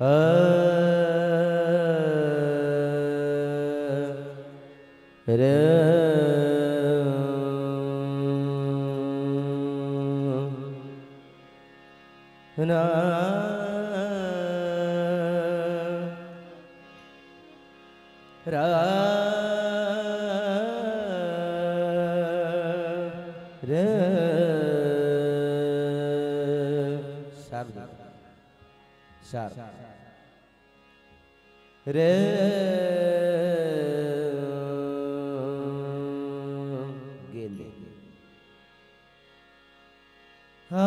अ र ना रा रे शार्प शार्प रे गेले हा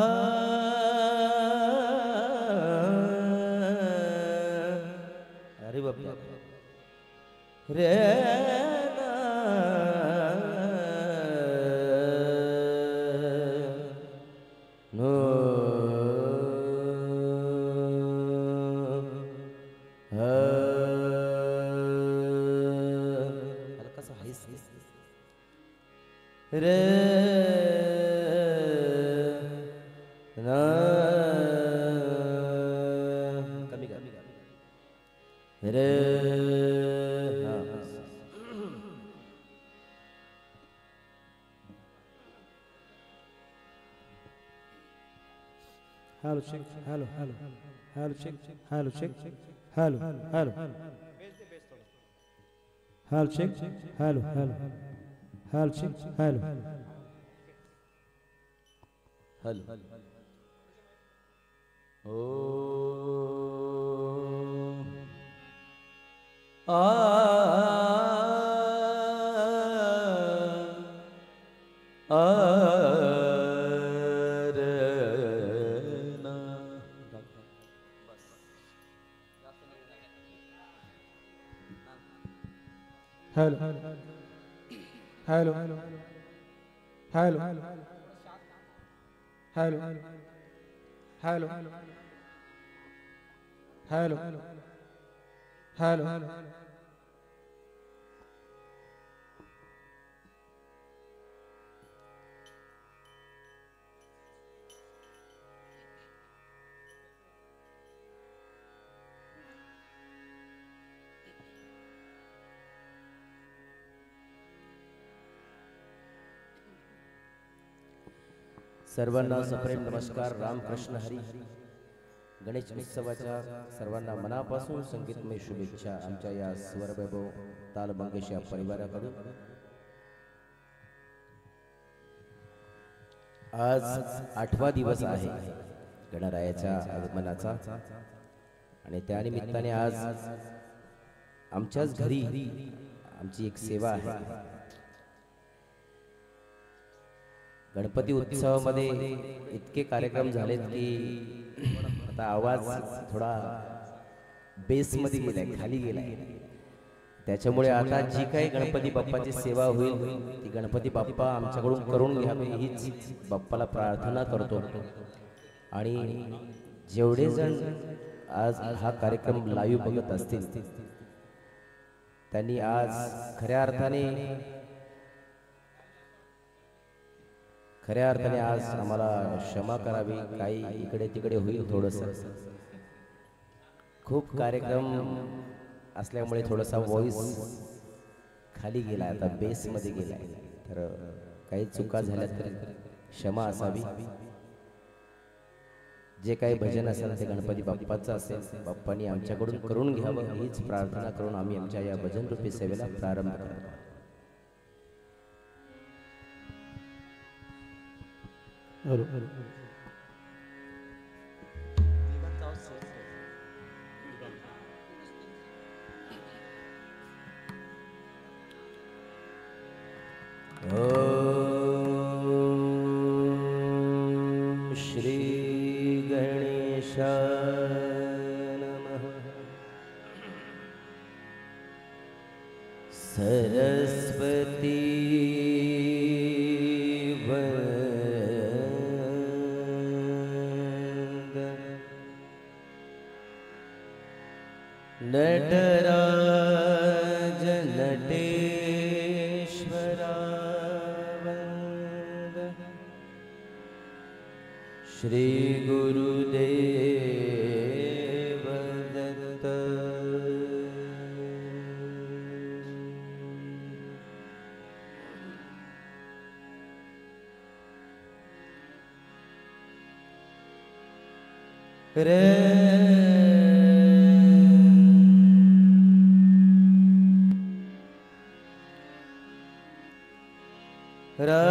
अरे बाप रे ना नो हलकासा हाईस रे ना कमी रे हा Hello, check. Hello, hello. Hello, check. Hello, check. Hello, hello. Hello, check. Hello, hello. Hello, check. Hello. हल ओ आ आ रे ना Hello. Hello. Hello. Hello. Hello. Hello. Hello. सर्वांना सप्रेम नमस्कार रामकृष्ण हरी गणेश उत्सवाच्या सर्वांना मनापासून संगीतमय शुभेच्छा आमच्या या स्वरवैभव तालमंगेश या परिवाराकडून आज 8वा दिवस आहे गणरायाच्या आगमनाचा आणि त्या निमित्ताने आज आमच्याच घरी आमची एक सेवा आहे गणपती उत्सवामध्ये इतके कार्यक्रम झालेत की आता आवाज थोडा बेस मध्ये गेलाय खाली गेलाय त्याच्यामुळे आता जी काही गणपती बाप्पाची सेवा होईल ती गणपती बाप्पा आमच्याकडून करून घ्यावी हीच बाप्पाला प्रार्थना करतो आणि जेवढे जण आज हा कार्यक्रम लाईव्ह बघत असतील त्यांनी आज खऱ्या अर्थाने आज आम्हाला क्षमा करावी काही इकडे तिकडे होईल थोडंसं खूप कार्यक्रम असल्यामुळे थोडासा व्हॉइस खाली गेलाय आता बेस मध्ये गेलाय तर काही चुका झाल्या तर क्षमा असावी जे काही भजन असेल ते गणपती बाप्पाचं असेल बाप्पांनी आमच्याकडून करून घ्यावं हीच प्रार्थना करून आम्ही आमच्या या भजन रूपी सेवेला प्रारंभ करतो Hello. ओम श्री गणेशाय नमः सरस्वती नटराज नटेश्वरा श्री गुरुदेव रे रा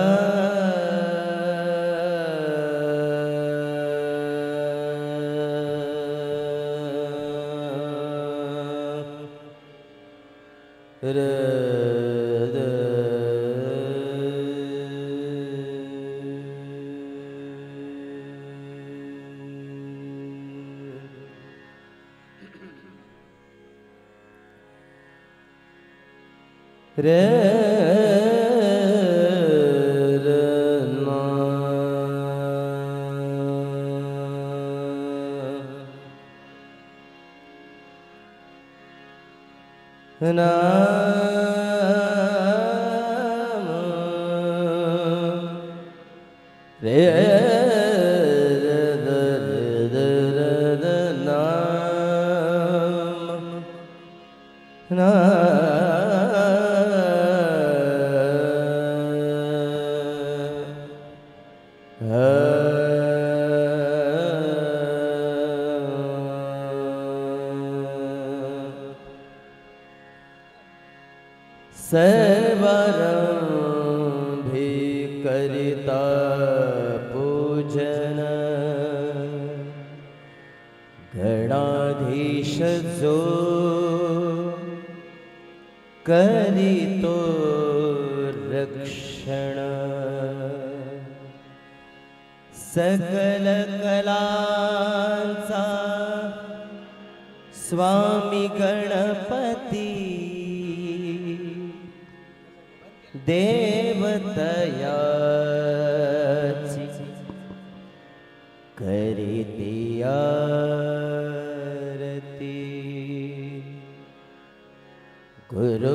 सर्वारंभी करिता पूजन गणाधीश जो करितो रक्षण सकल कलांचा स्वामी गणपती देवतयाची करीती आरती गुरुर्ब्रह्मा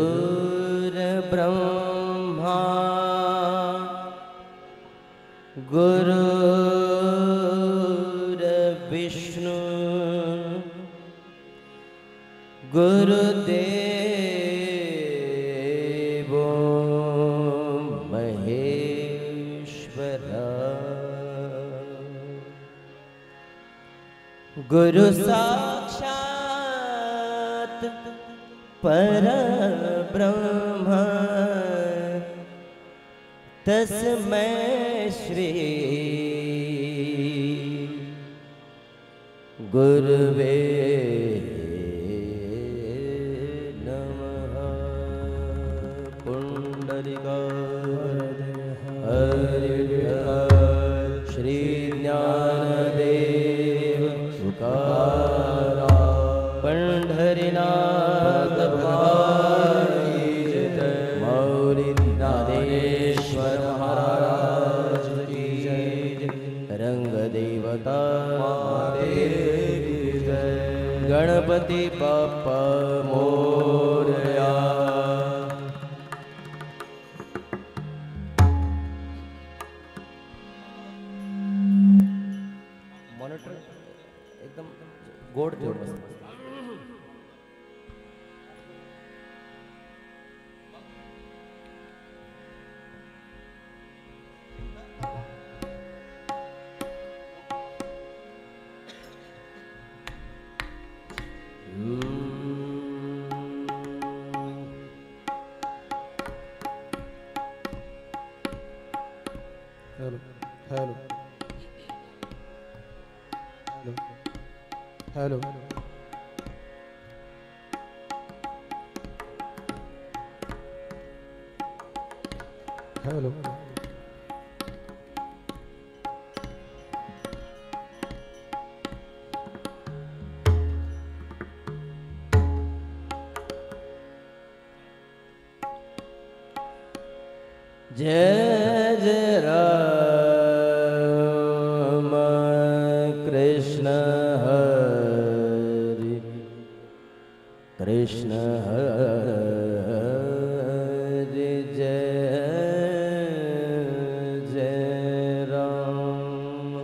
गुरुर्विष्णु गुरुदेवो महेश्वरा गुरु साक्षात परब्रह्म तस्मै श्री गुरुवे नमः। पुंडलिका श्री ज्ञानदेव तुकाराम पंढरीनाथ मौली ज्ञानेश्वर महाराज की जय। रंग देवता गणपति बाप्पा मोरया। मॉनिटर एकदम गोड जोड बस। Hello hello hello hello hello जय जय राम कृष्ण हरि कृष्ण हरि जय जय राम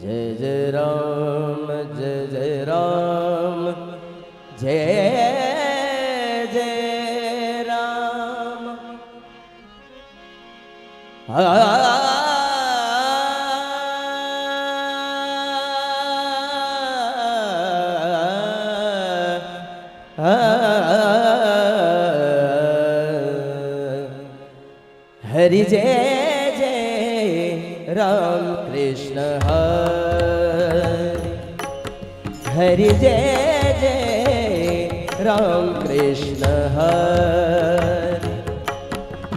जय जय हरि जय जय राम कृष्ण हरि जय जय राम कृष्ण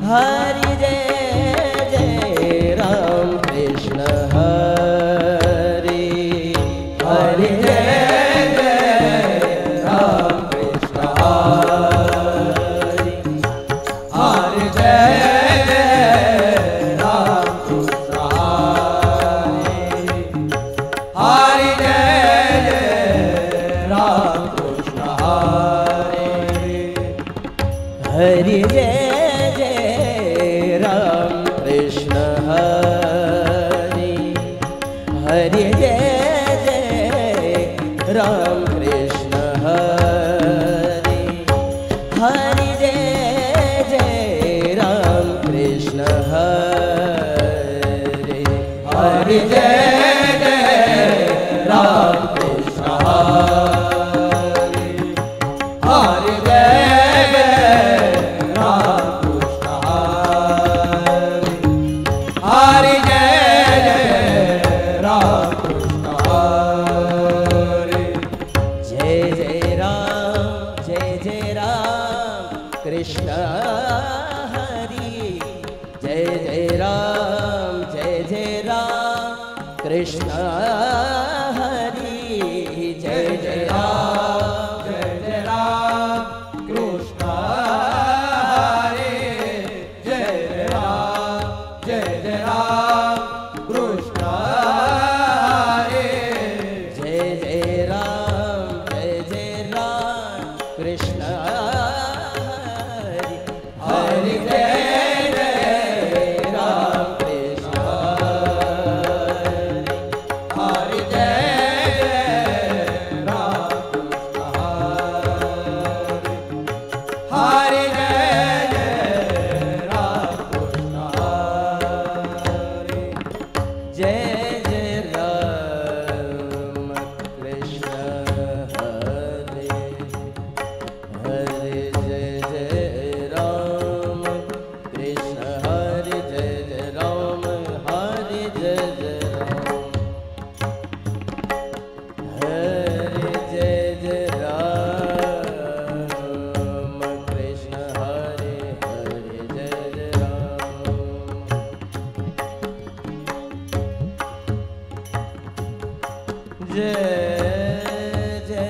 हरि जय जय राम कृष्ण हरि हरि जय जय राम कृष्ण हरि हरि जय हरि जय जय राम कृष्ण हरि हरि जय जय राम कृष्ण हरि हरि जय जय राम कृष्ण हरि हरि जय जय राम कृष्ण हरि हरि कृष्ण हरि जय जय राम कृष्ण हरि जय जय राम कृष्ण हरि जय जय राम कृष्ण हरि जय जय राम कृष्ण हरि जय जय राम कृष्ण हरि जय जय राम कृष्ण हरि जय जय राम कृष्ण हरि जय जय राम कृष्ण हरि हरि जय जय राम कृष्ण हरि जय जय राम हरि जय जय राम हरि जय जय राम कृष्ण हरि हरि जय जय राम जय जय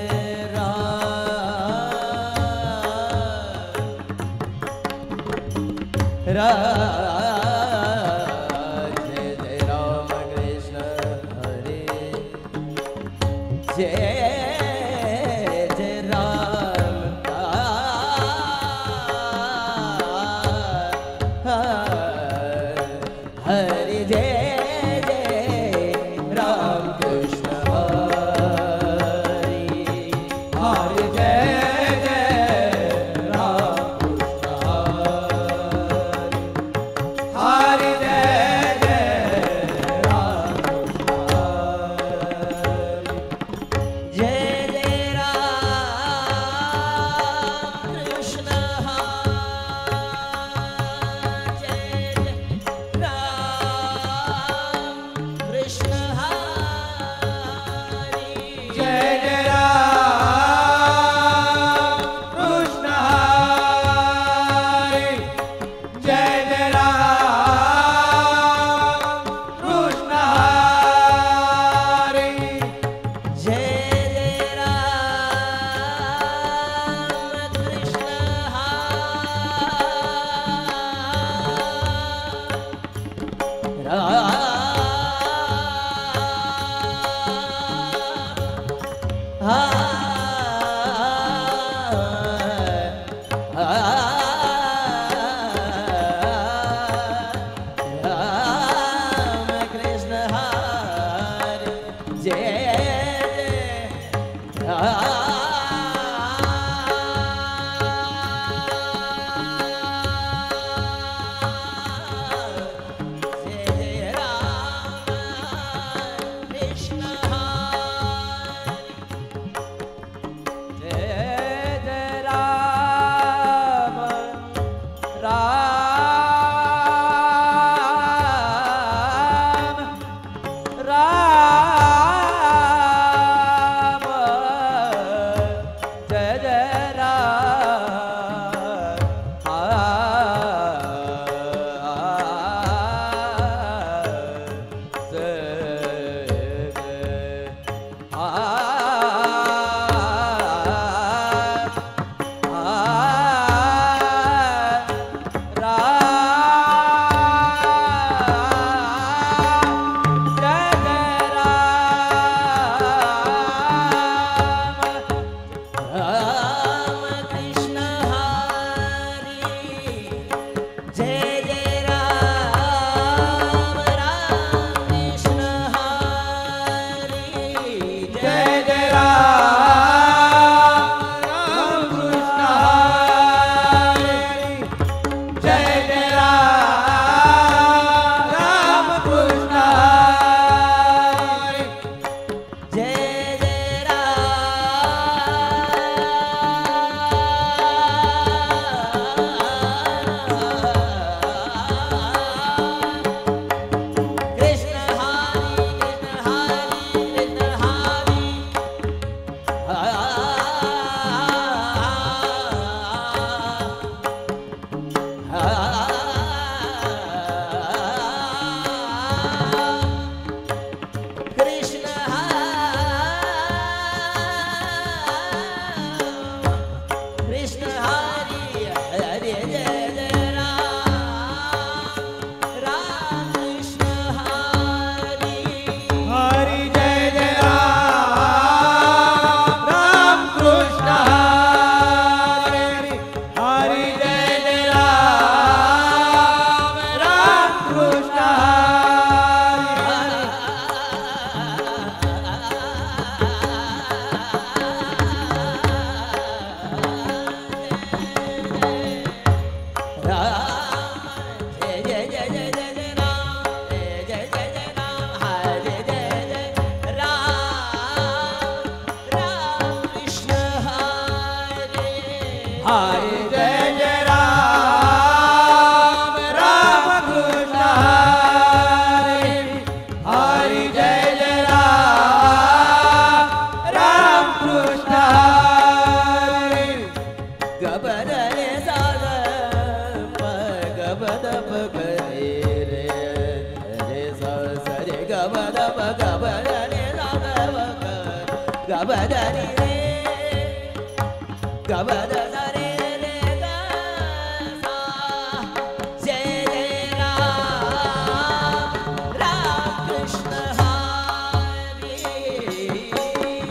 जय जय राम कृष्ण हरि जय जय राम हरि जय जय राम कृष्ण हरि हरि जय जय राम कृष्ण हरि जय जय राम जय जय राम कृष्ण जय जय राम कृष्ण हरि जय जय राम कृष्ण हरि जय जय राम कृष्ण हरि जय जय राम कृष्ण राम कृष्ण हरि जय जय प ग रे रे रे सा सा रे ग म द प ग ब द रे सा ग ब ग ग ब द रे रे ग ब द द रे रे ग सा जय जय राम कृष्ण हरि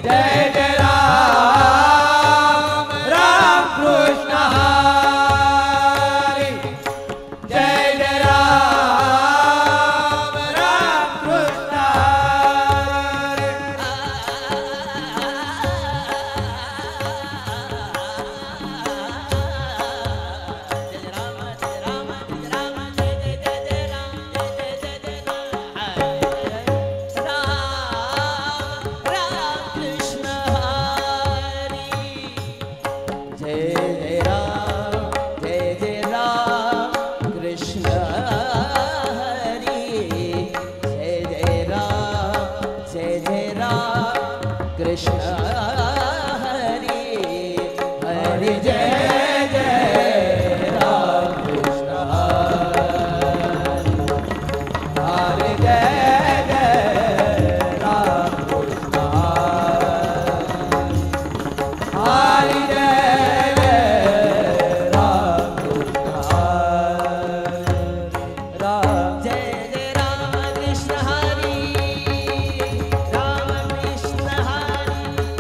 जय जय राम राम कृष्ण हरि जय जय राम राम कृष्ण हरि कृष्ण हरि हरि जय जय राम कृष्ण हरि जय जय राम कृष्ण हरि जय जय राम कृष्ण राम जय जय राम कृष्ण हरि राम कृष्ण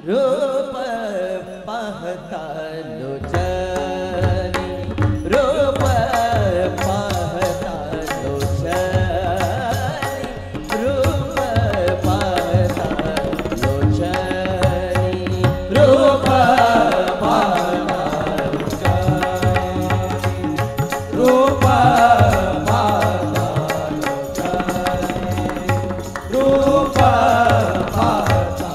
रूप पाहता लोचनी रूप पाहता लोचनी रूप पाहता लोचनी रूप पाहता लोचनी रूप पाहता लोचनी रूप पाहता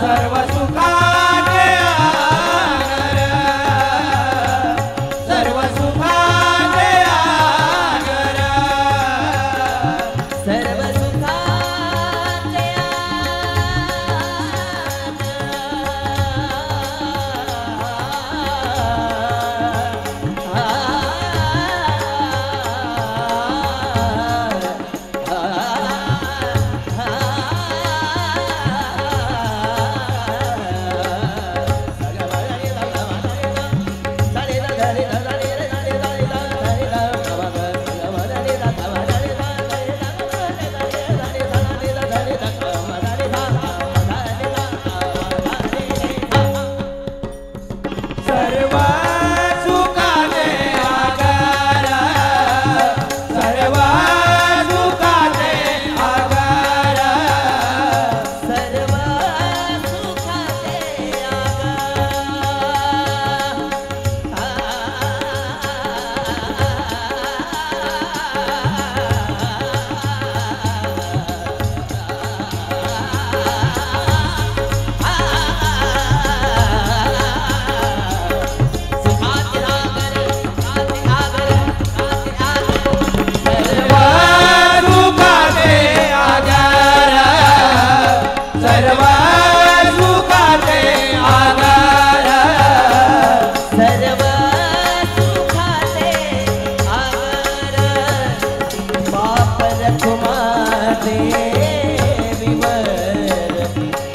सर्व सुखाचे आगर सर्व सुखाचे आगर सर्व सुखाचे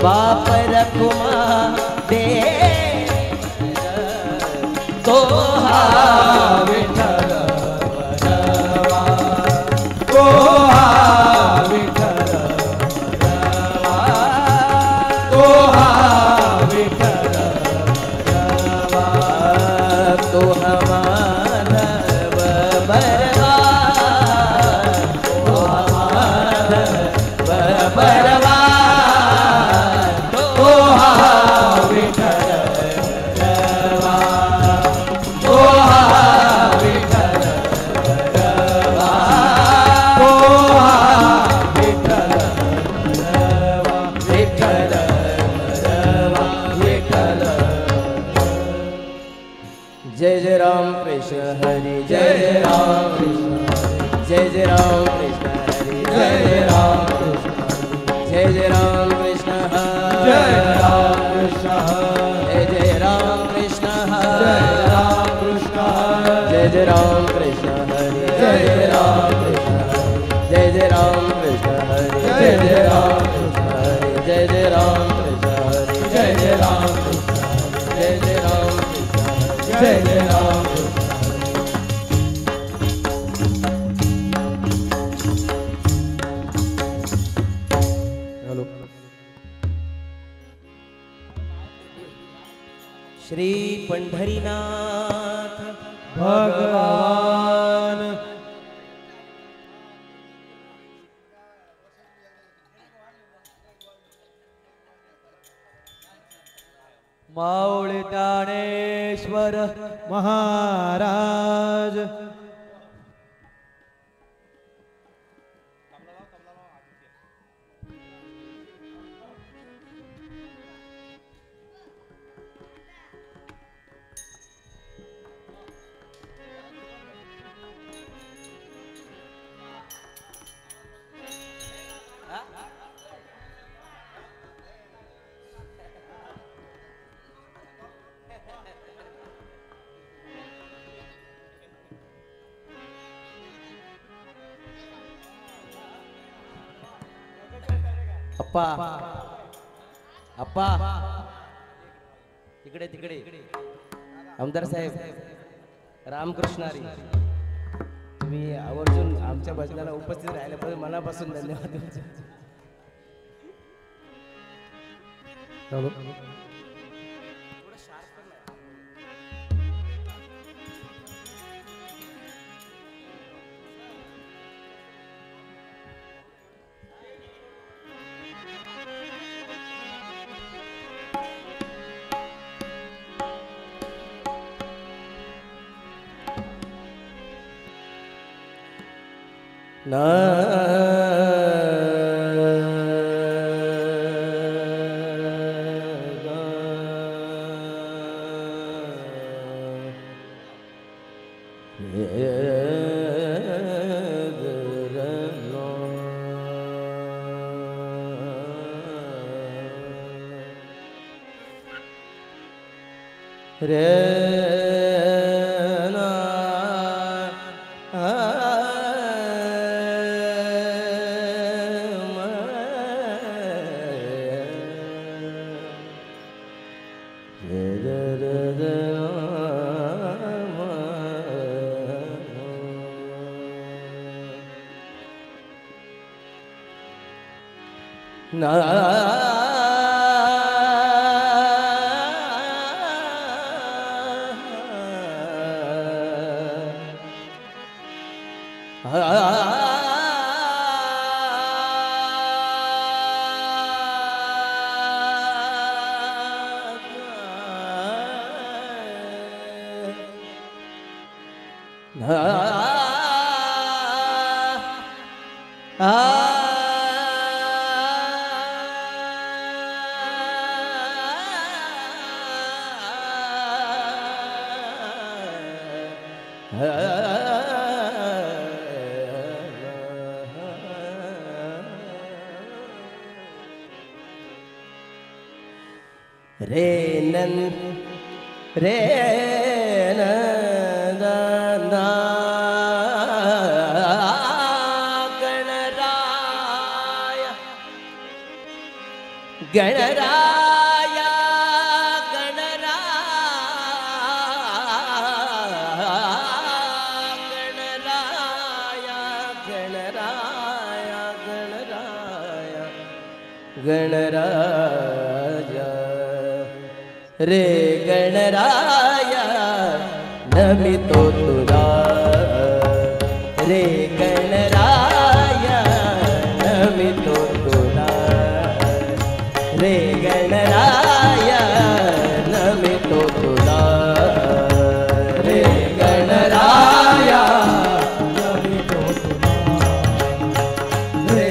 बाप रखुमा दे तो विठ्ठल बनवा तो विठ्ठल बनवा तो विठ्ठल बनवा तो माधव बरवा तो माधव बरवा जय जय राम कृष्ण हरि जय जय राम कृष्ण जय जय राम कृष्ण हरि जय जय राम कृष्ण जय जय राम कृष्ण जय राम कृष्ण जय जय राम कृष्ण जय राम कृष्ण जय जय राम कृष्ण हरि जय जय राम कृष्ण जय जय राम कृष्ण हरि जय जय राम कृष्ण जय जय राम कृष्ण हरि जय जय राम कृष्ण जय जय राम जय जय राम श्री पंढरीनाथ भगवान माऊली ज्ञानेश्वर महाराज अप्पा अप्पा तिकडे तिकडे आमदार साहेब रामकृष्णारी तुम्ही आवर्जून आमच्या भजनाला उपस्थित राहिल्याबद्दल मनापासून धन्यवाद तुमचे. ना रे ना na रे नन रे नंदना गणराय गणराय गणराया रे गणराया नमितो तुला रे गणराया नमितो तुला रे गणराया नमितो तुला रे गणराया नमितो तुला रे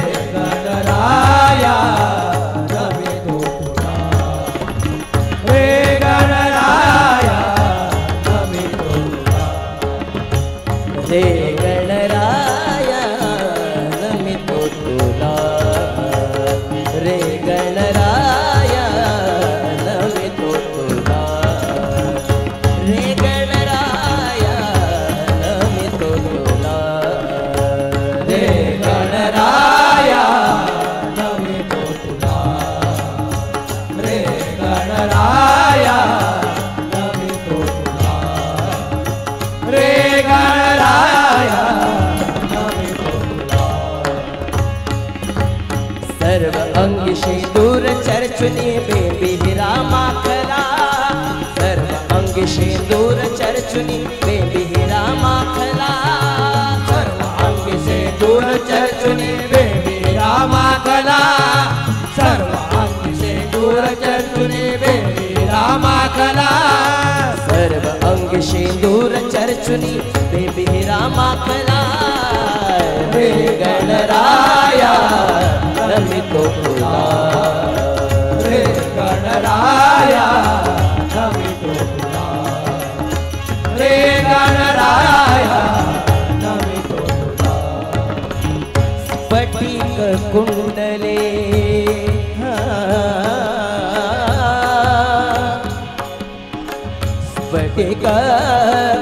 गणराया रे गणराया नमितो तुला रे गणराया नमितो तुला रे गणराया नमितो तुला रे गणराया नमितो तुला रे गणराया नमितो तुला रे गणराया सर्व अंगी शेंदूर चर्चुनी बेबी हिरा माखला सर्व अंगी शेंदूर चर्चुनी बेबी हिरा माखला सर्व अंगी शेंदूर चर्चुनी बेबी हिरा माखला सर्व अंगी शेंदूर चर्चुनी बेबी हिरा माखला सर्व अंग शेंदूर चर्चुनी बेबी हिरा माखला रे गणराया नमितो तुला रे गणराया नमितो तुला रे गणराया नमितो तुला स्फटिक कुंडले स्फटिक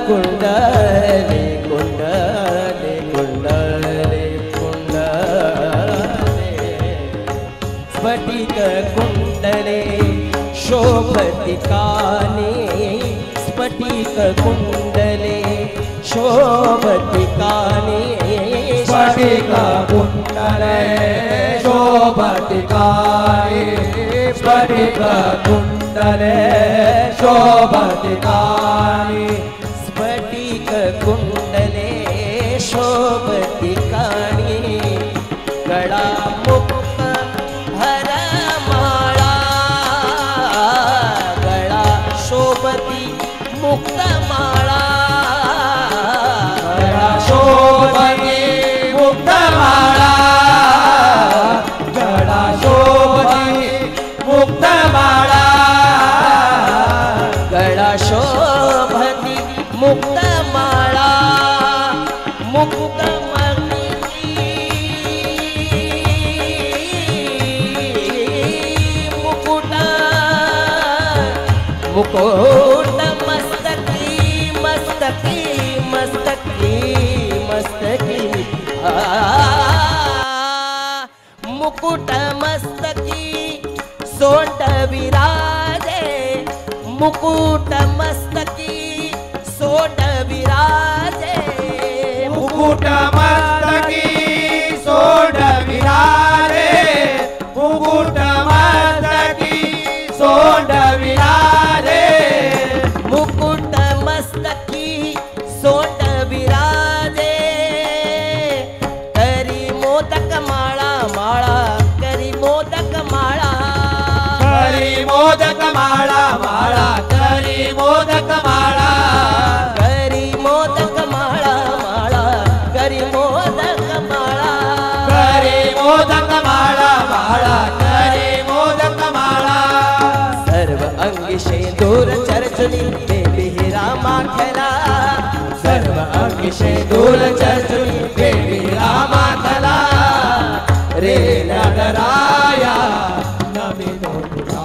कुंडले कुंडले कुंडले कुंडले स्फटिक कुंडले शोभतिकानि स्फटिक कुंडले शोभतिकानि स्फटिक कुंडले शोभतिकानि स्फटिक कुंडले शोभतिकानि स्फटिक कुंडले शोभतिकानि गळा मुक्त हरमाळा गळा शोभती मुक्त माळा गळा शोभती मुक्त माळा गळा शोभती मुक्त माळा गळा शोभती मुक्त माळा मुक्त मुकुट सोंड विराजे मुकुट मस्तकी सोंड विराजे मुकुट मस्तकी सोंड विराजे मुकुट मस्तकी सोंड विराजे मुकुट मस्तकी सोंड विराजे करी मोदक माळा माळा करी मोदक माळा करी मोदक माळा माळा करी मोदक माळा करी मोदक माळा माळा करी मोदक माळा करी मोदक माळा माळा करी मोदक माळा सर्व अंगी शेंदूर चर्चुनी देवी रामाखला सर्व अंगी शेंदूर चर्चुनी देवी रामाखला रे गणराया नमितो तुला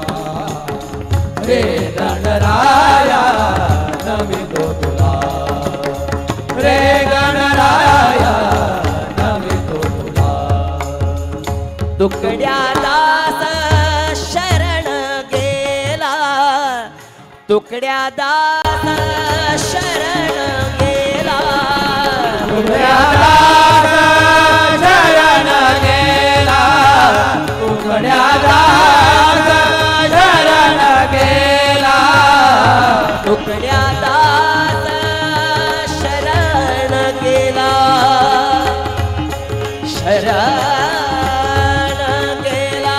रे गणराया नमितो तुला रे गणराया नमितो तुला तुकड्या दास शरण गेला तुकड्या दास शरण गेला तुकड्या दास शरण गेला तुकड्या दास शरण गेला तुकड्या दास शरण गेला शरण गेला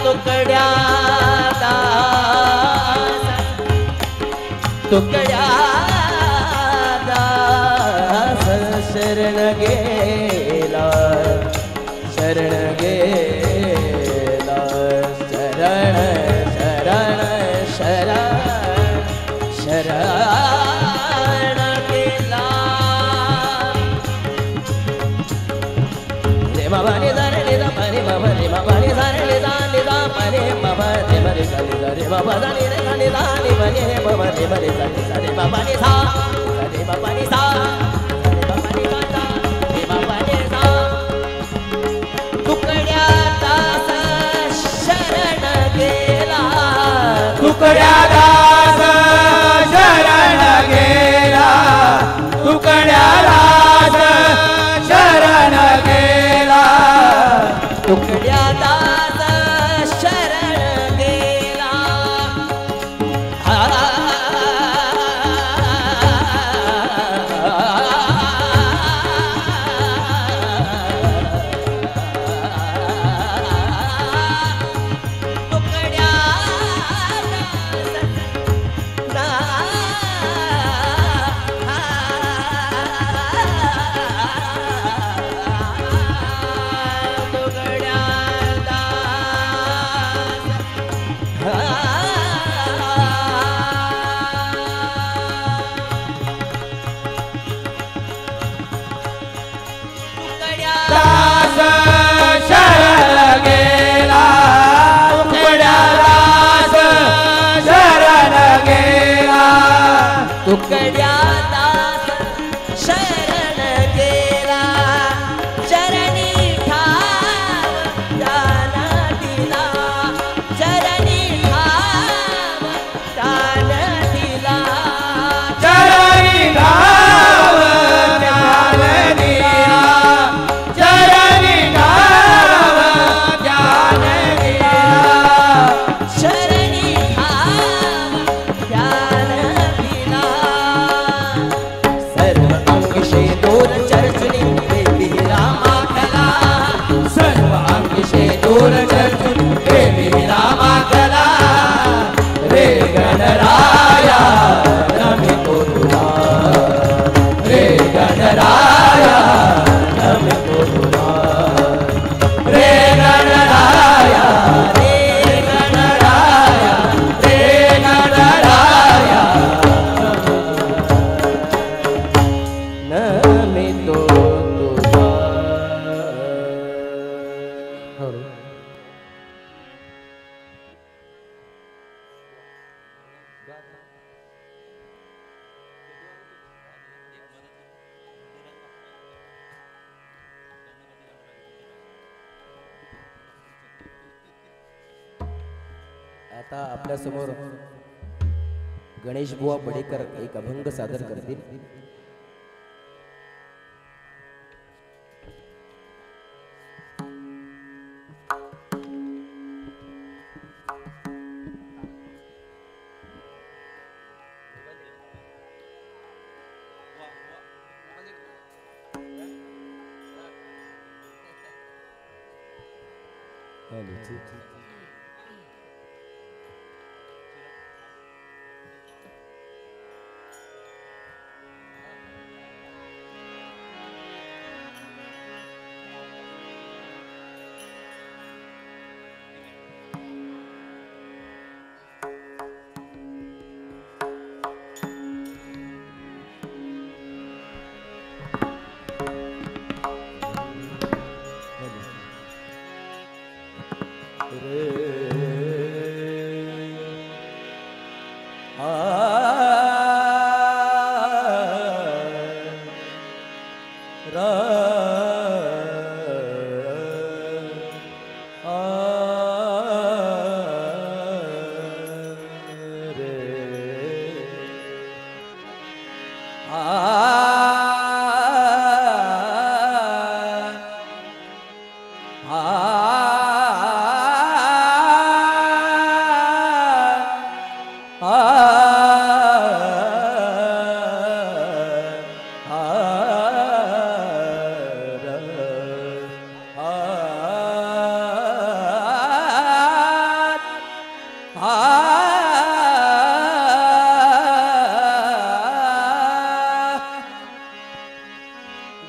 तुकड्या दास तुकड्या दास शरण गेला शरण गेला शरण शरण शरण शरण गेला रे बाबा रे दारे रे दा रे बाबा रे बाबा रे दारे रे दा रे बाबा रे रे रे बाबा रे रे रे दा रे बाबा रे रे रे बाबा रे सा रे बाबा रे सा रे बाबा रे सा रे बाबा रे सा तुकड्या दास शरण गेला तुकड्या दास शरण गेला तुकड्या दास शरण गेला तुकड्या दास शरण गेला तुकड्या दास शरण गेला तुकड्या दास शरण गेला तुकड्या दास शरण गेला चरणी ठाव दान दिला चरणी ठाव दान दिला चरणी धाव ज्ञान दिला चरणी धाव ज्ञान दिला शरणी ठाव ज्ञान दिला सर्व अंग शेंदूर चर्चुनी देवी रामाखला सर्व अंगी शेंदूर चर्चून देवी रामाखला रे गणराया नमितो तुला रे गणराया नमितो तुला रे गणराया रे गणराया रे गणराया नमितो तुझा आता आपल्या समोर गणेश बुवा बडेकर एक अभंग सादर करतील.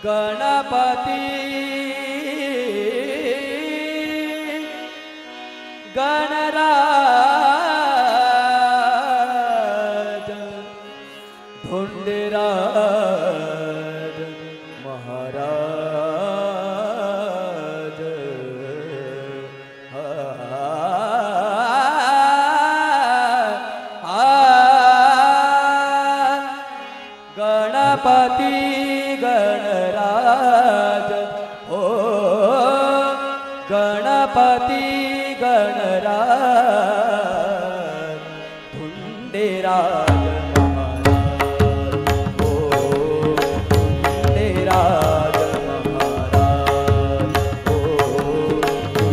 गणपती गणराज धोंडेराज महाराज गणपती गणराज ओ गणपती गणराज धुंडेराज महाराज ओ धुंडेराज महाराज ओ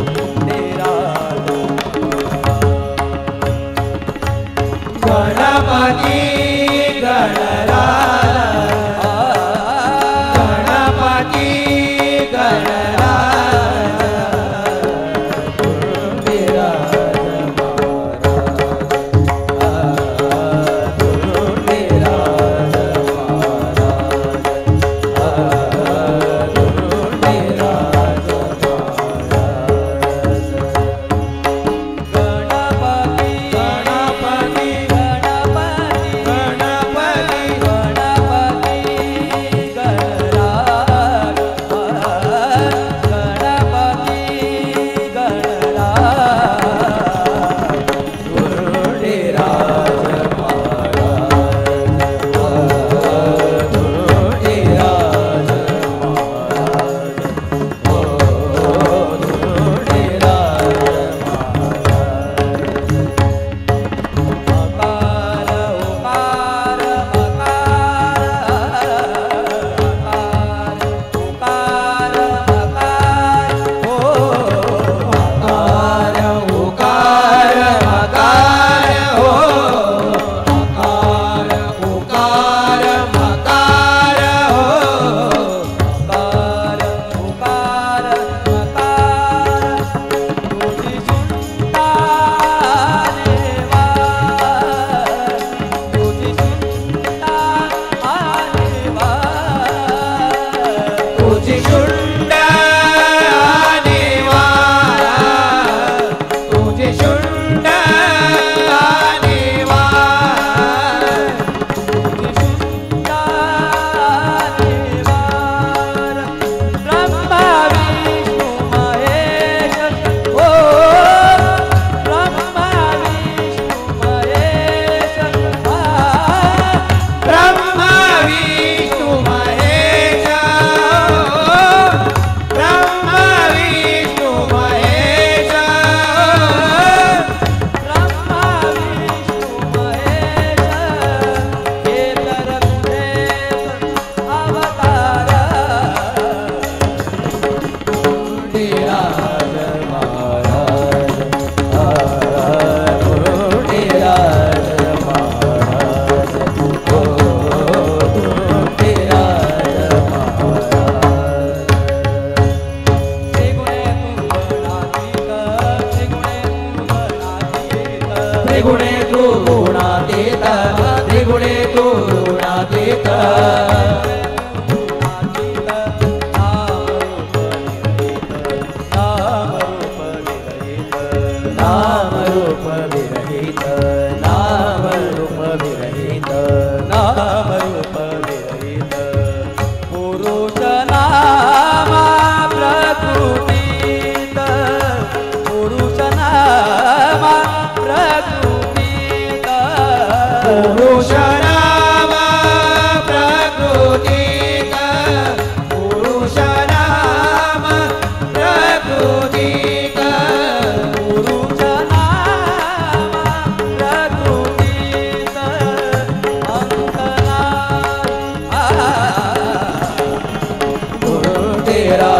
धुंडेराज गणपती गणराज गणपती तू गुणातीत त्रिगुणे तू गुणातीत नाम रूप विरहित नाम रूप विरहित नाम रूप विरहित पुरुष नाम प्रकृतीत पुरुष नाम प्रकृतीत पुरुष नाम प्रकृतीत पुरुष नाम प्रकृतीत पुरुष नाम प्रकृतीत अंतना तेरा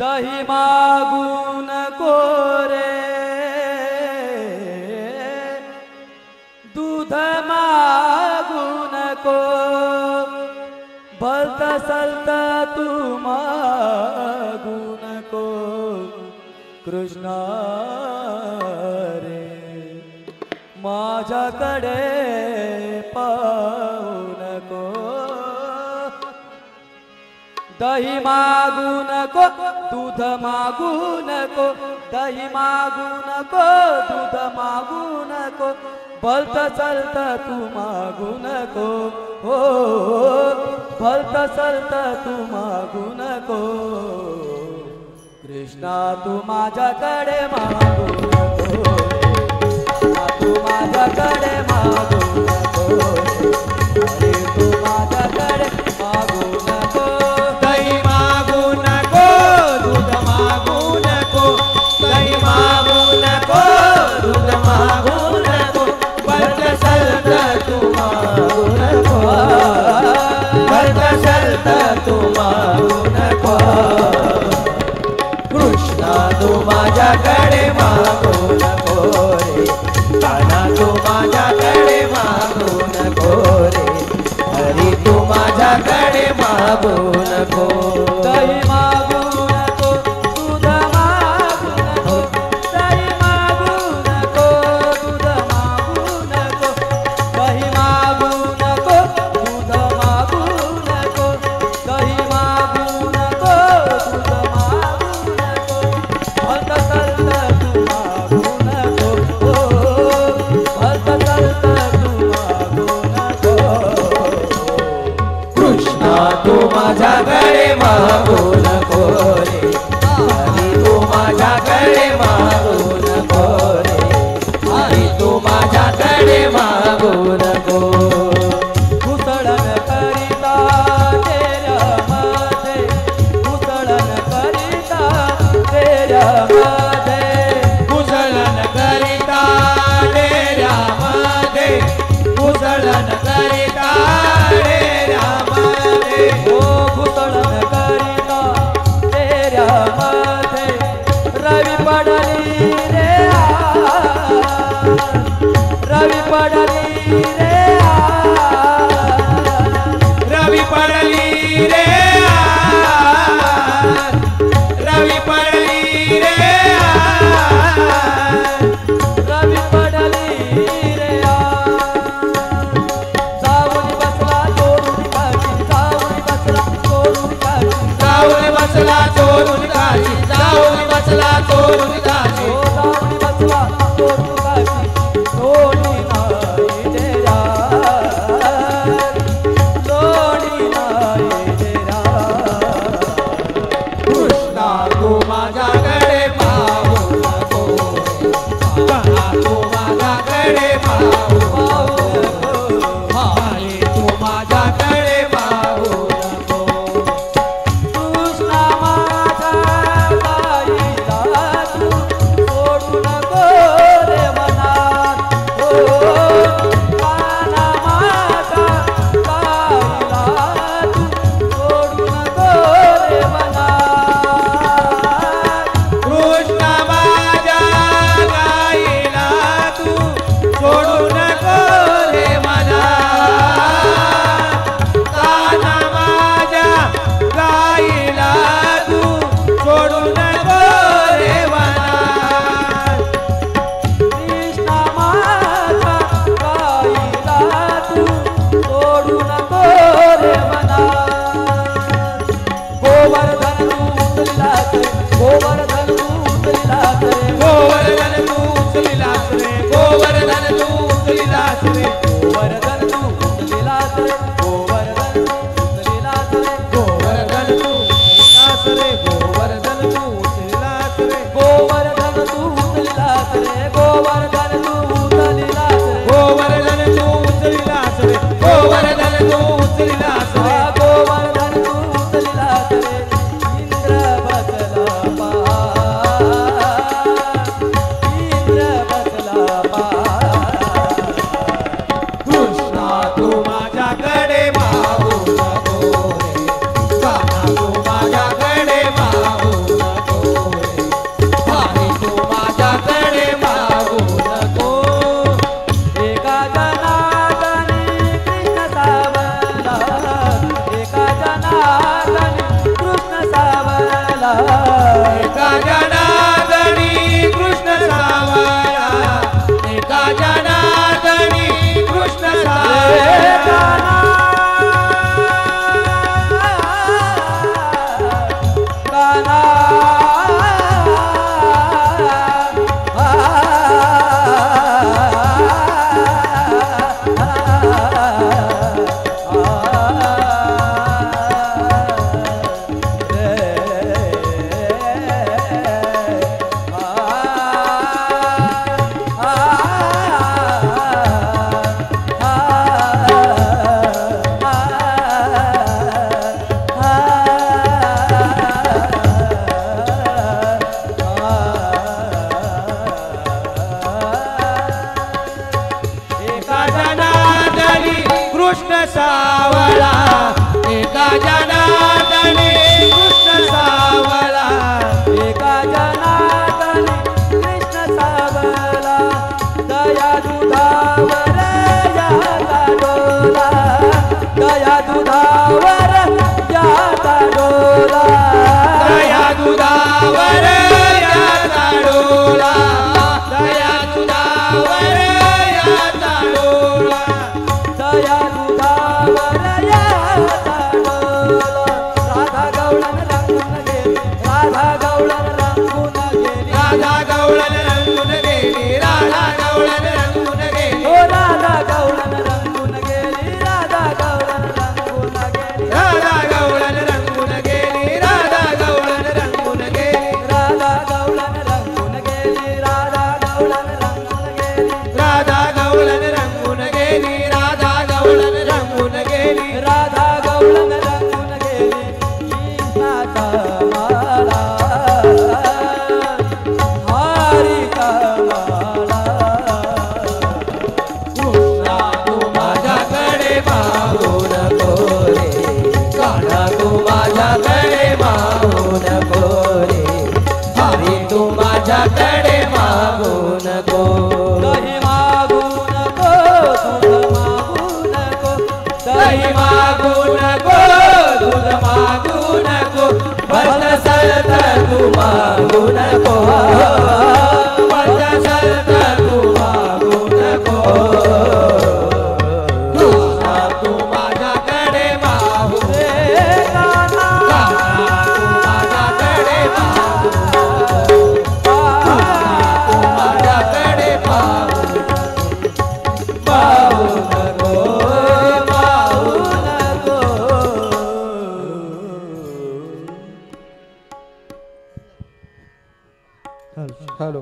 दही मागून कोरे दूध मागून को भलत सलत तू मागून को कृष्णा रे माझ्याकडे पाहू नको दही मागू नको दूध मागू नको दही मागू नको दूध मागू नको भलत चलत तू मागू नको हो भलत चलत तू मागू नको कृष्णा तू माझ्याकडे मागू नको तू माझ्याकडे मागू नको अरे तू माझ्याकडे मागू नको दही मागू नको दूध मागू नको दही मागू नको दूध मागू नको भलत सलत तू मागू नको भलत सलत तू मागू नको कृष्णा तू माझ्याकडे मागू नको रे कान्हा तू माझ्याकडे मागू नको रे हरी तू माझ्याकडे मागू नको दही मागू नको दूध मागू नको दही मागू नको दूध मागू नको दही मागू नको दूध मागू नको दही मागू नको दूध मागू नको भलत सलत तू मागू नको भलत सलत तू मागू नको कृष्णा तू माझ्याकडे मागू नको रे हरी तू माझ्याकडे मागू नको रे हरी तू माझ्याकडे मागू नको घुसळण करिता तेऱ्यामध्ये घुसळण करिता तेऱ्यामध्ये कुसळण करिता डेऱ्यामध्ये कुसळण करिता डेऱ्यामध्ये ओ घुसळण करिता तेऱ्यामध्ये रवी पडली रे रवी पडली रवी पडली रे रवी पडली रे रवी पडली रे जाऊन बसला चोरून काशी जाऊन बसला चोरून काशी जाऊन बसला चोरून काशी जाऊन बसला चोरून काशी जाऊन बसला चोरून काशी लोणी नाही जेरा लोणी नाही जेरा कृष्णा तू माझ्याकडे पाहू नको काना तू माझ्याकडे पाहू हाय तू माझ्याकडे पाहू नको कृष्णा माझा बाईला तू सोडू नको रे मनात हो काना माझा बाईला तू सोडू नको रे मनात कृष्ण माझ्या गाईला तू सोडू नको रे मना काना माझ्या गाईला तू सोडू नको रे मना कृष्णा माझा बाईला तू सोडू नको रे मनात गोवर्धन तू उचलला रे गोवर्धन तू उचलला रे गोवर्धन तू उचलिलास रे गोवर्धन तू उचलिलास रे गोवर्धन तू उचलला रे गोवर्धन तू उचलला रे गोवर्धन तू उचलिलास रे गोवर्धन तू उचलिलास रे गोवर्धन तू उचलला रे गोवर्धन तू उचलला रे गोवर्धन तू उचलिलास रे गोवर्धन तू उचलिलास रे गोवर्धन तू उचलला रे इंद्र बसला इंद्र बसला कृष्णा तू माझ्याकडे पाहू नको रे काना तू माझ्याकडे पाहू नको रे हाय तू माझ्याकडे पाहू नको एका जनार्दनी कृष्ण सावला एका जनार्दनी कृष्ण सावला एका जनार्दनी कृष्ण सावळा एका जनार्दनी कृष्ण सावळा शर्त तू मागू नको, माझ्या शर्त तू मागू नको, कृष्णा तू माझ्याकडे मागू दे, कृष्णा तू माझ्याकडे मागू दे, तू माझ्याकडे मागू नको, मागू नको. हॅलो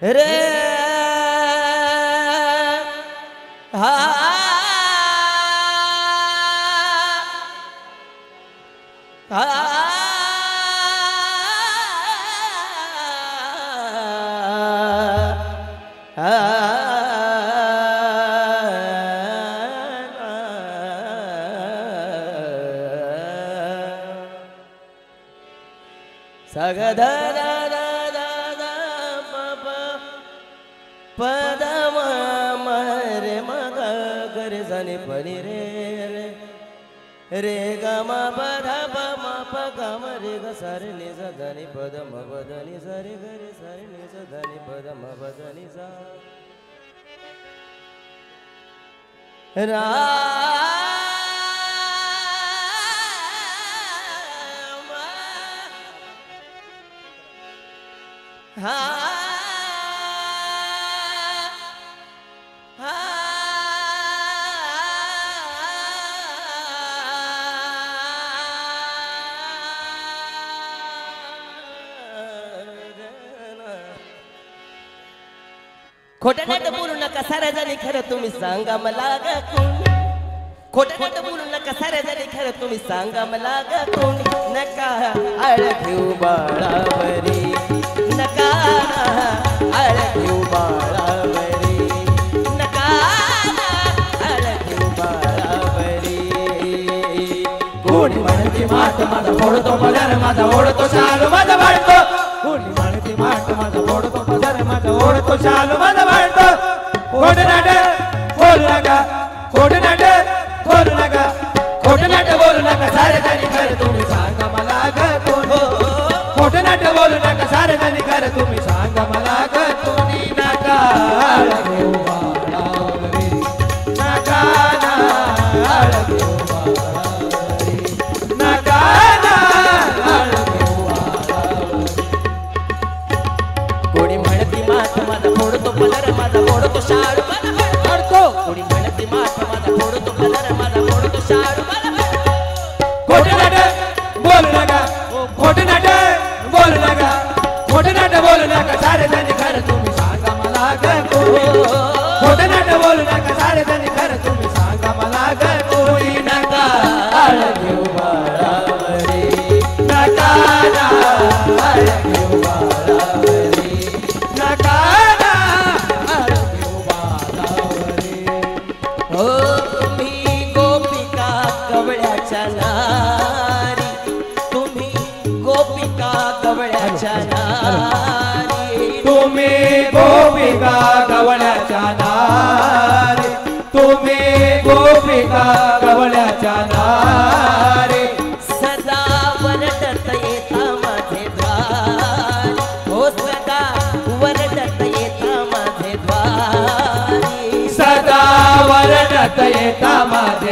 रे हा रे ग म प ध प म प ग म रे ग सा रे नि सा ध नि प ध म प ध नि सा रे ग रे सा रे नि सा ध नि प ध म प ध नि सा खोटं नाट बोलू नका साऱ्या जणी खरं तुम्ही सांगा मला ग कोणी, खोटं नाट बोलू नका साऱ्या जणी खरं तुम्ही सांगा मला ग कोणी, नका आळ घेऊ बाळावरी, नका आळ घेऊ बाळावरी, नका आळ घेऊ बाळावरी. कोणी म्हणते माठ माझा फोडतो पदर, माझा ओढतो शालू माझा वाढतो, कोणी म्हणते माठ माझा फोडतो पदर, माझा ओढतो शालू माझा वाढतो. खोटं नाट बोलू नका, खोटं नाट बोलू नका, खोटं नाट बोलू नका सारे जणी खरं तुम्ही सांगा मला ग कोणी, खोटं नाट बोलू नका सारे जणी खरं तुम्ही सांगा मला ग कोणी. नका आळ घेऊ बाळावरी, नका आळ घेऊ बाळावरी, नका आळ घेऊ बाळावरी. कोणी म्हणती माठ माझा फोडतो पदर, माझा फोडतो शाळू मला वाढतो, कोणी म्हणती माठ माझा फोडतो पदर, माझा फोडतो शाळू मला वाढतो. खोटं नाट बोलू नका, खोटं नाट बोलू नका, खोटं नाट बोलू नका सारे जणी खरं तुम्ही सांगा मला ग कोणी, खोटं नाट बोलू नका सारे जणी खरं तुम्ही सांगा मला ग कोणी. नका आळ घेऊ बाळावरी, नका आळ घेऊ बाळावरी, नका आळ घेऊ बाळावरी. हो तुम्ही गोपिका कवळ्याच्या नारी, तुम्ही गोपिका कवळ्याच्या नारी, तुम्ही गोपिका कवळ्याच्या नारी, तुम्ही गोपिका कवळ्याच्या नारी. सदा वरडत येता माझे द्वार,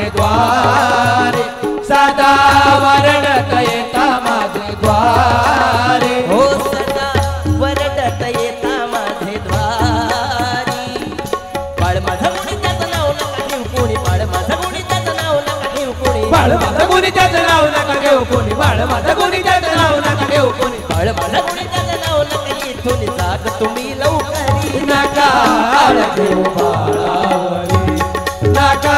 माझे द्वारे सदा वरडत येता माझे द्वारे हो सदा वरडत येता माझे द्वारी बाळ माझं कोणी त्याचं नाव नका घेऊ कोणी बाळ माझं कोणी त्याचं नाव नका घेऊ कोणी बाळ माझं कोणी त्याचं नाव नका घेऊ कोणी बाळ माझं कोणी त्याचं नाव नका घेऊ कोणी बाळ माझं कोणी त्याचं नाव नका इथून जाग तुम्ही लवकरी नका आळ घेऊ बाळावरी नका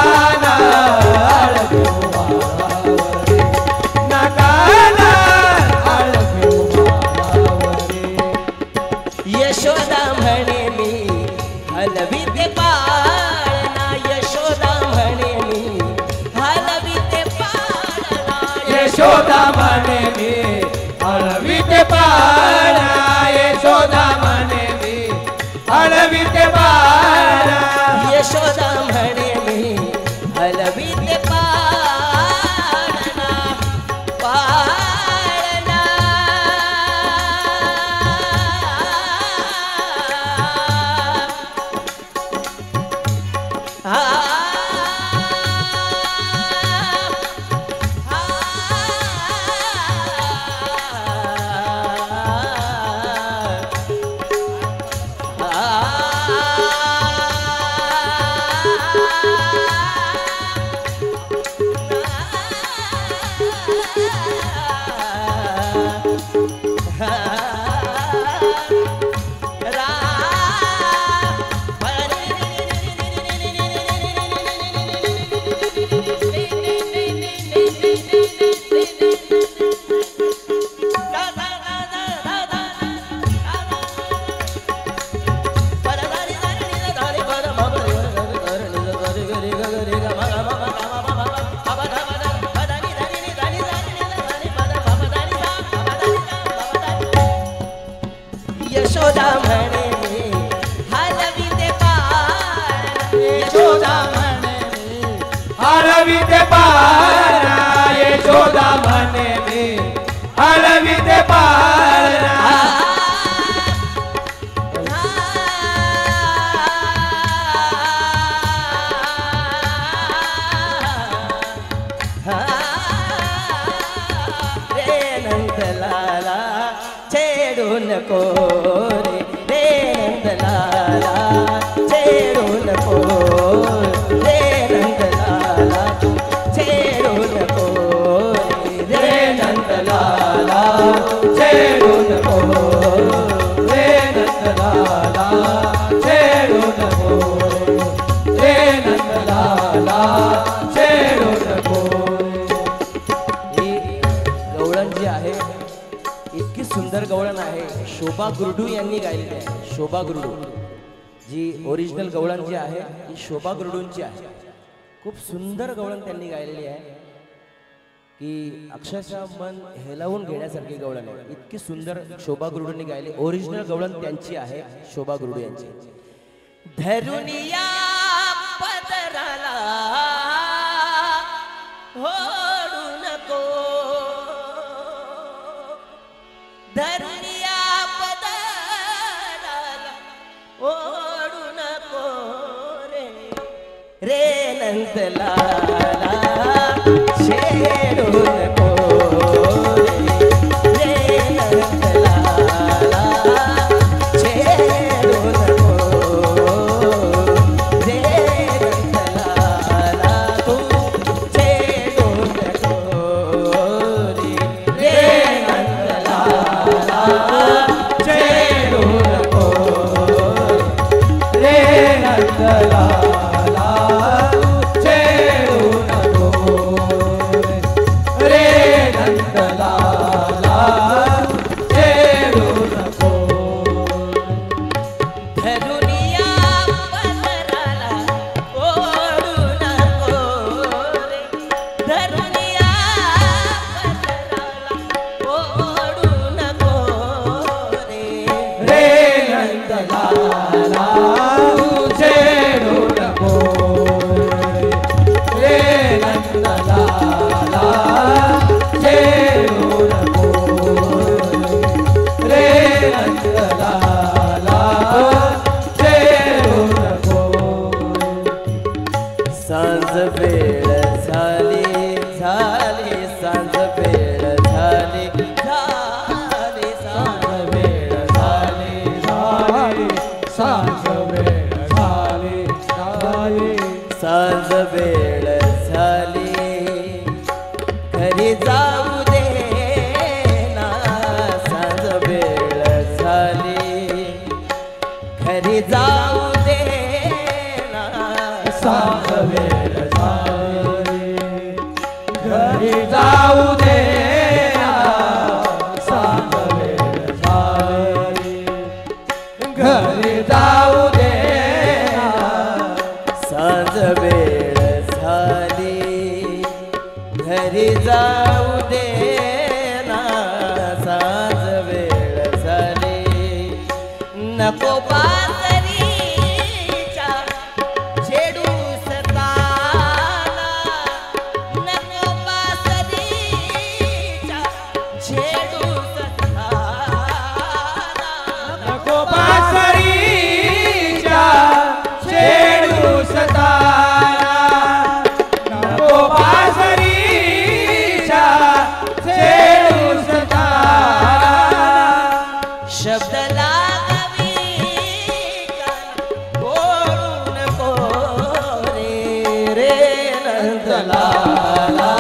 आळ घेऊ बाळावरी नका आळ घेऊ बाळावरी यशोदा म्हणे मी हलवी ते पाळणा यशोदा म्हणे मी हलवी ते पाळणा यशोदा म्हणे मी हळवी ते पाळणा यशोदा म्हणे मी हळवी ते पाळणा यशोदा म्हणे मी हलवी ते पाळणा पाळणा यशोदा म्हणे मी हलवी ते पाळणा यशोदा म्हणे मी हळवी ते पाळणा यशोदा म्हणे मी हळवी ते पाळणा रे नंदलाला छेडू नको रे नंदलाला छेडू नको रे नंदलाला तू छेडू नको रे नंदलाला छेडू नको रे नंदलाला छेडू नको रे नंदलाला छेडू नको ही गवळण जी आहे इतकी सुंदर गवळण आहे शोभा गुरडू यांनी गायलेली आहे शोभा गुरडू जी ओरिजिनल गवळण जी आहे ही शोभा गुरडूंची आहे खूप सुंदर गवळण त्यांनी गायलेली आहे की अक्षरशः मन हेलावून घेण्यासारखी गवळण आहे इतकी सुंदर शोभा गुरडूंनी गायली ओरिजिनल गवळण त्यांची आहे शोभा गुरडू यांची धरुनिया पदराला होडू नको धरुनिया पदराला ओढू नको रे रे नंदलाला छेडू नको रे नंदलाला छेडू नको रे नंदलाला तू छेडू नको रे नंदलाला छेडू नको रे नंदलाला छेडू घरी जाऊ दे ना सांग वेळ झाली घरी जाऊ दे सांग वेळ झाली घरी जाऊ दे सांज वेळ झाली घरी जाऊ दे ना सांज वेळ झाली नको पासरीच्या छेडू सताना नको पासरीच्या छेडू सताना नको पासरीच्या छेडू सताना नको पासरीच्या छेडू सताना शब्द लागवी बोलू नको रे रे नंदलाला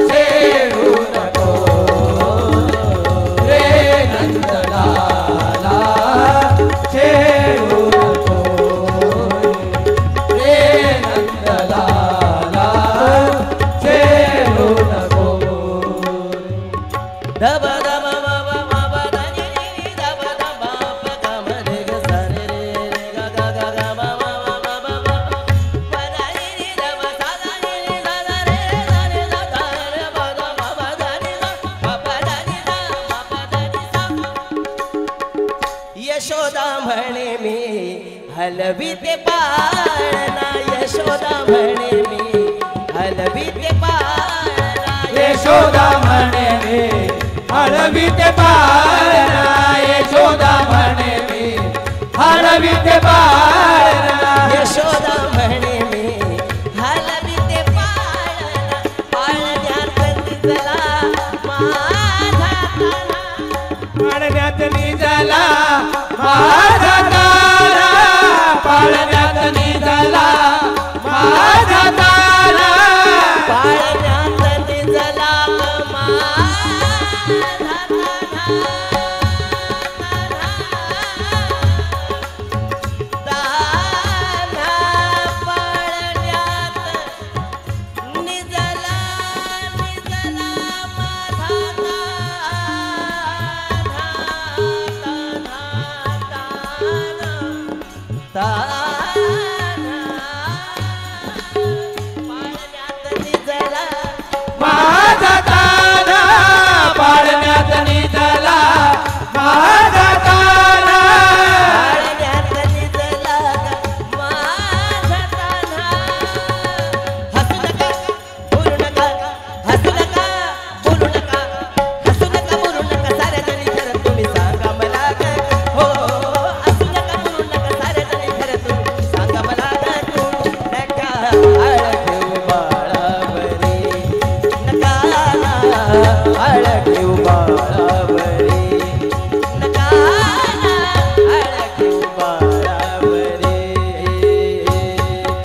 छेडू नको रे नंदलाला छेडू नको रे नंदलाला छेडू नको धब धब बब बब धनी धब धब प ग म रे ग सा रे रे ग ग ग ग म म म म म म प धनी धब सा धनी सा ध रे सा रे सा ध रे ब ध म ब धनी सा प प धनी सा म प धनी सा यशोदा म्हणे मी हलवीते पाळणा यशोदा म्हणे मी हलवीते पाळणा यशोदा म्हणे मी हळवीते पाळणा यशोदा म्हणे मी हळवीते पाळणा यशोदा म्हणे मी हलवीते पाळणा पाळण्यात निजला माझा ताना पाळण्यात निजला माझा तारा पाळण्यात निजला माझा तारा पाळण्यात निजला माझा ताना ताना पाळण्यात निजला निजला माझा ताना पाळण्यात निजला माझा तारा पाळण्यात निजला माझा तारा पाळण्यात निजला माझा ताना हसू नका बोलू नका हसू नका बोलू नका हसू नका बोलू नका साऱ्या जणी खरं तुम्ही सांगा मला ग हो हसू नका बोलू नका साऱ्या जणी खरं तुम्ही सांगा मला ग नका आळ ठेवू बाळावरी नका आळ ठेवू बाळावरी नका आळ ठेवू बाळावरी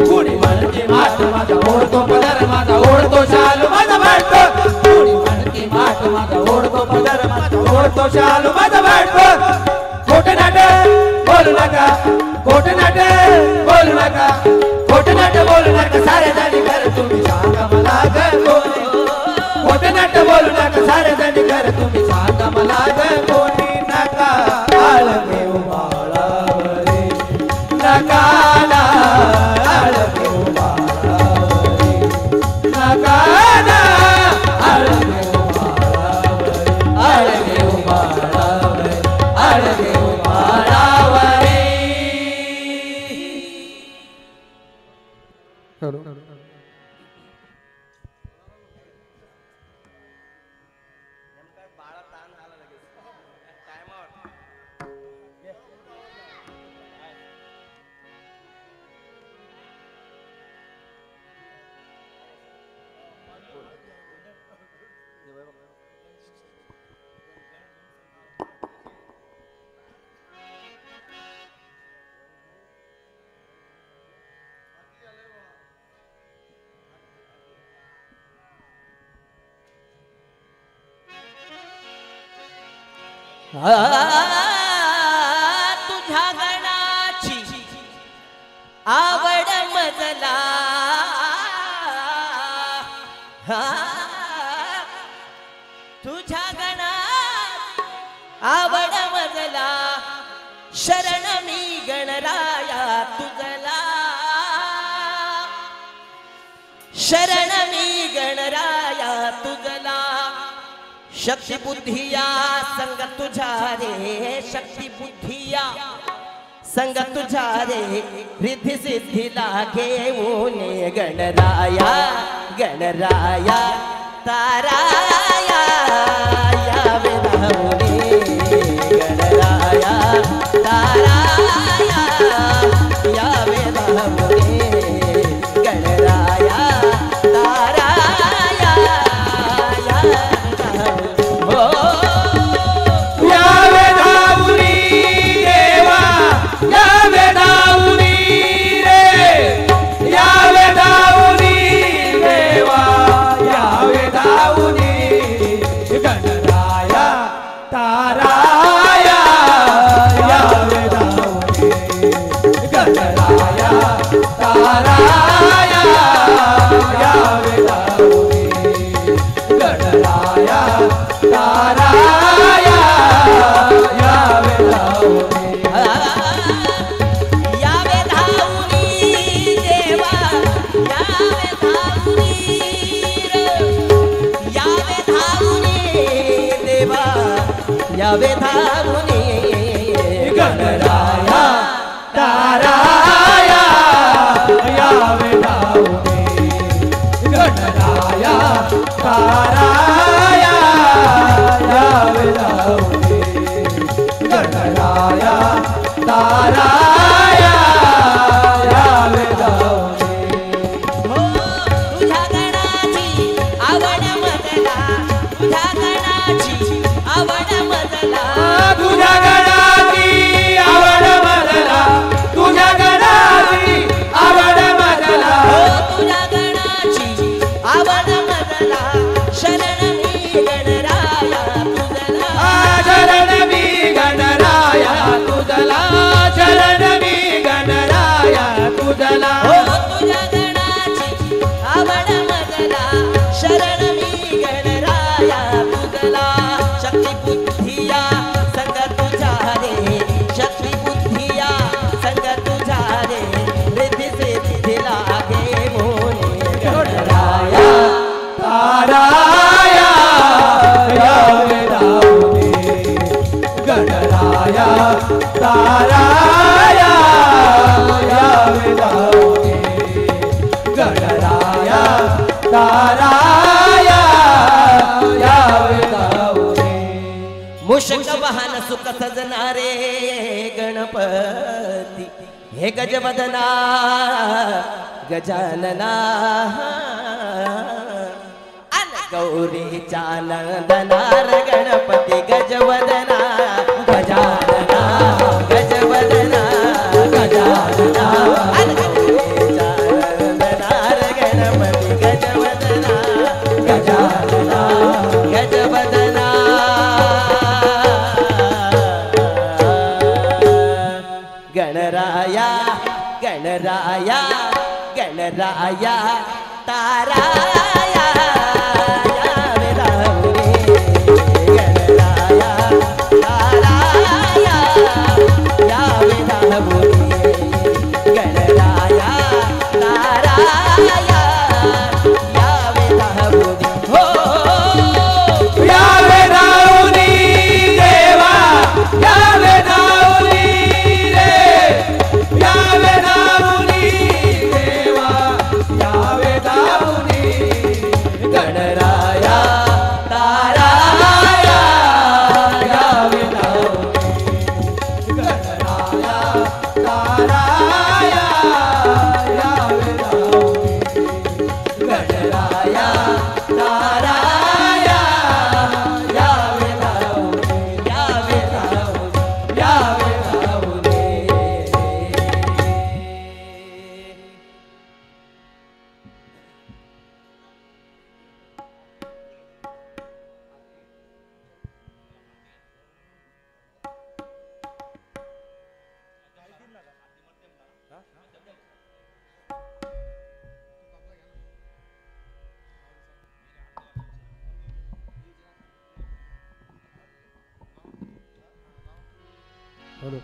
कुणी म्हणते माठ माझा ओढतो पदर माझा ओढतो शालू माझा भाटतो कुणी म्हणते माठ माझा ओढतो पदर माझा ओढतो शालू माझा भाटतो खोटं नाट बोलू नका खोटं नाट बोलू नका खोटं नाट बोलू नका साऱ्या जणी घर तुम्ही सांगा मला ग कोणी खोटं नाट बोलू नका साऱ्या जणी घर तुम्ही सांगा मला ग कोणी नका आळ घेऊ बाळावरी नका ना आळ घेऊ बाळावरी नका ना आळ घेऊ बाळावरी आळ घेऊ बाळावरी आळ घेऊ बाळावरी हॅलो तुझ्या गणात मजला हा तुझ्या गणात आवड मजला शरण मी गणराया तुझला शरण मी गणराया तुझला शक्ती बुद्धिया संग तुझा रे शक्ती बुद्धिया संग तुझा रे रिद्धी सिद्धी लागे ऊने गणराया गणराया ताराया यावे धावणे गणराया ताराया यावे धावणे गणराया ताराया यावे धावणे यावे धावणी देवा यावे धावणी रे यावे धावणी देवा यावे धावणी गणराया ताराया यावे धावणी गणराया ताराया यावे धावणी गणराया ताराया यावे धावणी यावे धावणी देवा यावे धावणी यावे धावणी देवा यावे धावणी गणराया ताराया यावे धावणी गणराया ताराया यावे धावणी गणराया ताराया यावे धावणी हो तुझ्या गणाची आवड मजला तुझ्या गणाची आवड मजला तुझ्या गणाची आवड मजला तुझ्या गणाची आवड मजला हो तुझ्या गणाची आवड मजला शरण मी गणराया तुझला शरण मी गणराया तुझला शरण मी गणराया तुझला हो तुझ्या गणाची आवड मजला शरण मी गणराया तुझला शक्ती बुद्धिया संग तुझा रे शक्ती बुद्धिया संग तुझा रे रिद्धी सिद्धी लागे मोने गणराया ताराया यावे धावणी गणराया ताराया यावे धावणी गणराया ताराया यावे धावणी मुशक वाहन सुख सजणारे गणपती हे गजवदना गजानना अन गौरीचा नंदनार गणपती गजवदना गजानना गजवदना गजानना अन गौरीचा नंदनार गणपती गजवदना गजानना गजवदना गणराया गणराया गणराया ताराया यावे धावणे गणराया ताराया यावे धावणे गणराया ताराया यावे धावणे हो यावे धावणी देवा यावे धावणी रे यावे धावणी देवा यावे धावणी हॅलो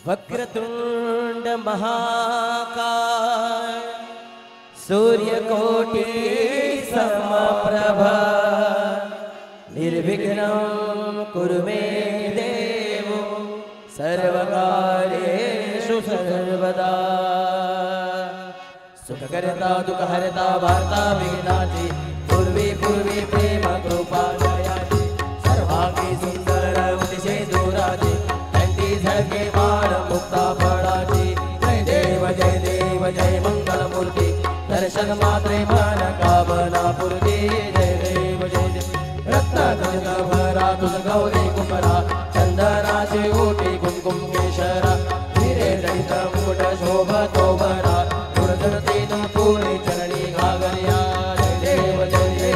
वक्रतुंड महाकाय सूर्यकोटि समप्रभा निर्विघ्नं कुरु मे देव सर्वकार्येषु सर्वदा सुखकर्ता दुःखहर्ता वार्ता विघ्नाची पूर्वी पूर्वी प्रेम कृपा दयाची सर्वांगी सुंदर उदिशे दूराची झळके बाळ मुक्ता फळाची जय देव जय मंगलमूर्ती दर्शन मात्रे मन कामना पूर्ती जय देव रत्न भरा तुझ गौरी कुमरा चंदनाचे ओटी कुमकुम केशरा हिरे जैत मुकुट शोभतो भरा गुणधरती पुरी चरणी घागरिया जय देव जय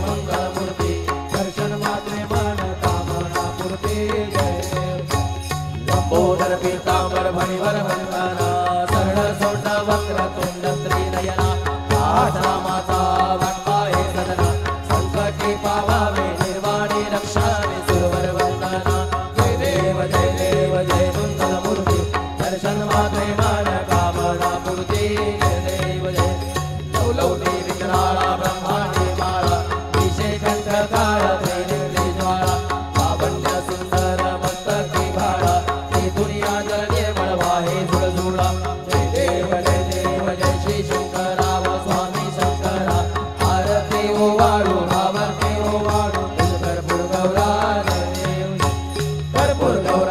मंगलमूर्ती दर्शन मात्रे मन कामना पूर्ती जय बोधर पीतांबर भणिवर वंदना सरळ सोंड वक्रतुंड श्रीनयना आशा माता वटपाहे सदना संकटी पावावे निर्वाणी रक्षावे सुरवर वंदना जय देव जय मंगलमूर्ती दर्शन मात्रे मान कामना पूर्ती जय देव जय लवलवती विकराळा ब्रह्मांडी माळा विषय कंठ काळ त्रिनेत्री ज्वाळा लावण्य सुंदर मस्तकी भाळा दुनिया जलने मळवाहे झुळझुळा जय देव जय श्री शंकराव स्वामी शंकरा आरती ओ वाळू आरती ओ वाळू भरपूर गौरा जय देव भरपूर गौरा